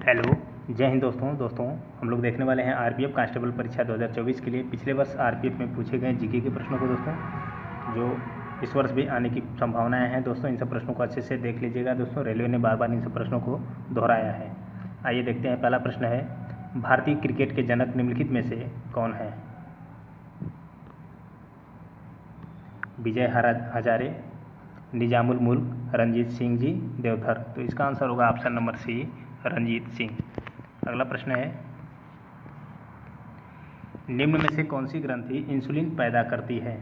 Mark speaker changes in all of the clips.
Speaker 1: Hello, जय हिंद दोस्तों हम लोग देखने वाले हैं आरपीएफ कांस्टेबल परीक्षा 2024 के लिए पिछले वर्ष आरपीएफ में पूछे गए जीके के प्रश्नों को दोस्तों, जो इस वर्ष भी आने की संभावनाएं हैं दोस्तों। इन सब प्रश्नों को अच्छे से देख लीजिएगा दोस्तों। रेलवे ने बार बार इन सब प्रश्नों को दोहराया है। आइए देखते हैं। पहला प्रश्न है, भारतीय क्रिकेट के जनक निम्नलिखित में से कौन है? विजय हजारे, निजामुल मुल्क, रंजीत सिंह जी, देवधर। तो इसका आंसर होगा option number C, Ranjit Singh. अगला प्रश्न है, निम्न में से कौन सी ग्रंथि इंसुलिन पैदा करती है?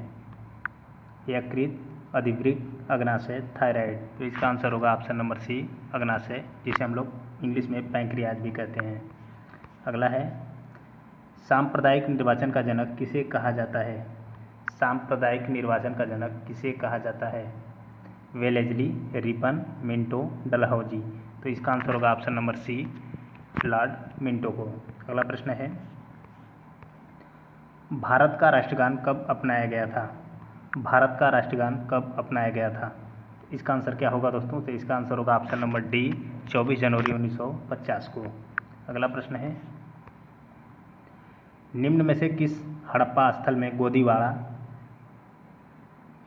Speaker 1: यकृत, अधिवृक्क, अग्नाशय, थायराइड। तो इसका आंसर होगा ऑप्शन नंबर सी, अग्नाशय, जिसे हम लोग इंग्लिश में पैंक्रियाज भी कहते हैं। अगला है, सांप्रदायिक निर्वाचन का जनक किसे कहा जाता है? सांप्रदायिक निर्वाचन का जनक किसे कहा जाता है? Wellesley, Ripon, Minto, Dalhousie. तो इसका आंसर होगा option number C, Lord Minto को। अगला प्रश्न है, भारत का राष्ट्रगान कब अपनाया गया था? भारत का राष्ट्रगान कब अपनाया गया था? इसका आंसर क्या होगा दोस्तों? तो इसका आंसर होगा ऑप्शन नंबर डी, 24 जनवरी 1950 को। अगला प्रश्न है, निम्न में से किस हड़प्पा स्थल में गोदीवाड़ा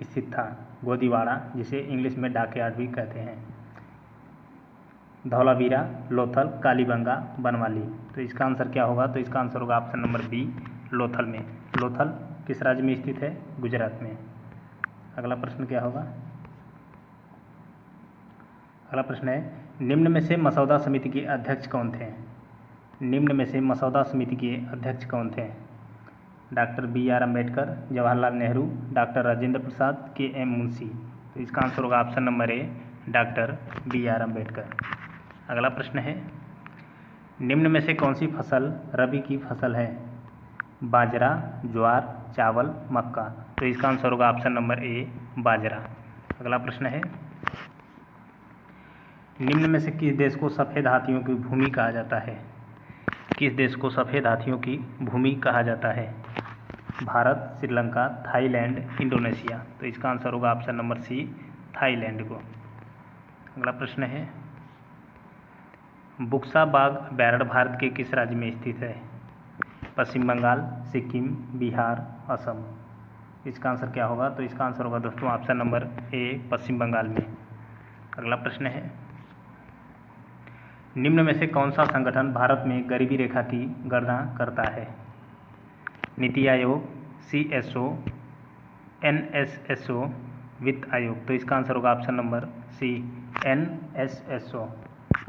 Speaker 1: स्थित था? गोदीवाड़ा, जिसे इंग्लिश में डाकयार्ड भी कहते हैं। धौलावीरा, लोथल, कालीबंगा, बनवाली। तो इसका आंसर क्या होगा? तो इसका आंसर होगा ऑप्शन नंबर बी, लोथल में। लोथल किस राज्य में स्थित है? गुजरात में। अगला प्रश्न क्या होगा? अगला प्रश्न है, निम्न में से मसौदा समिति के अध्यक्ष कौन थे? निम्न में से मसौदा समिति के अध्यक्ष कौन थे? Doctor BR Ambedkar, Jawaharlal Nehru, doctor Rajendra Prasad, KM Munshi. तो इसका आंसर होगा option number A, doctor BR Ambedkar. अगला प्रश्न है, निम्न में से कौन सी फसल रबी की फसल है? बाजरा, ज्वार, चावल, मक्का। तो इसका आंसर होगा ऑप्शन नंबर ए, बाजरा। अगला प्रश्न है, निम्न में से किस देश को सफ़ेद हाथियों की भूमि कहा जाता है? किस देश को सफ़ेद हाथियों की भूमि कहा जाता है? Bharat, Sri Lanka, Thailand, Indonesia. तो इसका आंसर होगा ऑप्शन नंबर सी, थाईलैंड को। अगला प्रश्न है, बुक्सा बाग अभयारण्य भारत के किस राज्य में स्थित है? पश्चिम बंगाल, सिक्किम, बिहार, असम। इसका आंसर क्या होगा? तो इसका आंसर होगा दोस्तों ऑप्शन नंबर ए, पश्चिम बंगाल में। अगला प्रश्न है, निम्न में से कौन सा संगठन भारत में गरीबी रेखा की गणना करता है? नीति आयोग, CSO, NSSO, वित्त आयोग। तो इसका आंसर होगा ऑप्शन नंबर सी, NSSO।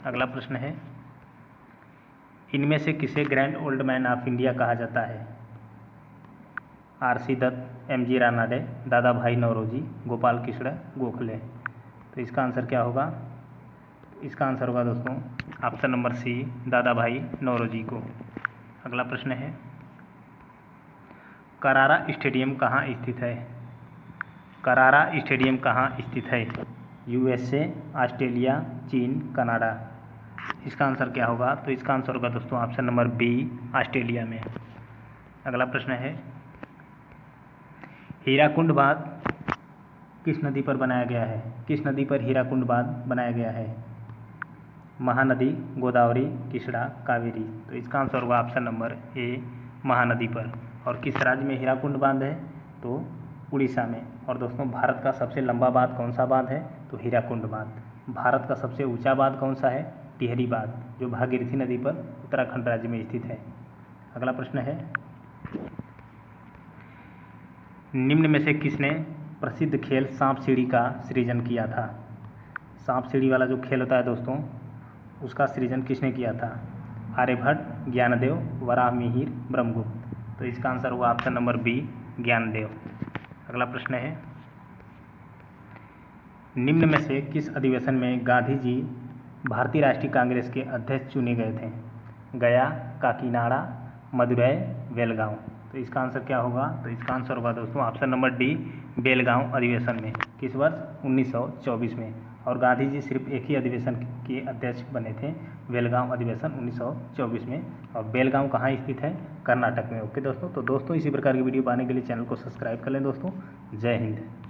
Speaker 1: अगला प्रश्न है, इनमें से किसे grand old man of India कहा जाता है? RC दत्त, MG रानाडे, दादा भाई नौरोजी, गोपाल कृष्ण गोखले। तो इसका आंसर क्या होगा? इसका आंसर होगा दोस्तों ऑप्शन नंबर सी, दादा भाई नौरोजी को। अगला प्रश्न है, करारा स्टेडियम कहाँ स्थित है? करारा स्टेडियम कहाँ स्थित है? USA, ऑस्ट्रेलिया, चीन, कनाडा। इसका आंसर क्या होगा? तो इसका आंसर होगा दोस्तों ऑप्शन नंबर बी, ऑस्ट्रेलिया में। अगला प्रश्न है, हीराकुंड बांध किस नदी पर बनाया गया है? किस नदी पर हीराकुंड बांध बनाया गया है? महानदी, गोदावरी, कृष्णा, कावेरी। तो इसका आंसर होगा ऑप्शन नंबर ए, महानदी पर। और किस राज्य में हीराकुंड बांध है? तो उड़ीसा में। और दोस्तों, भारत का सबसे लंबा बांध कौन सा बांध है? तो हीराकुंड बांध। भारत का सबसे ऊंचा बांध कौन सा है? टिहरी बांध, जो भागीरथी नदी पर उत्तराखंड राज्य में स्थित है। अगला प्रश्न है, निम्न में से किसने प्रसिद्ध खेल सांप सीढ़ी का सृजन किया था? सांप सीढ़ी वाला जो खेल होता है दोस्तों, उसका सृजन किसने किया था? आर्यभट्ट, ज्ञानदेव, वराहमिहिर, ब्रह्मगुप्त। तो इसका आंसर होगा ऑप्शन नंबर बी, ज्ञानदेव। अगला प्रश्न है, निम्न में से किस अधिवेशन में गांधी जी भारतीय राष्ट्रीय कांग्रेस के अध्यक्ष चुने गए थे? गया, काकीनाडा, मदुरै, बेलगांव। तो इसका आंसर क्या होगा? तो इसका आंसर होगा दोस्तों ऑप्शन नंबर डी, बेलगांव अधिवेशन में। किस वर्ष? 1924 में। और गांधी जी सिर्फ एक ही अधिवेशन के अध्यक्ष बने थे, बेलगांव अधिवेशन 1924 में। और बेलगांव कहाँ स्थित है? कर्नाटक में। ओके दोस्तों, तो दोस्तों इसी प्रकार की वीडियो पाने के लिए चैनल को सब्सक्राइब कर लें दोस्तों। जय हिंद।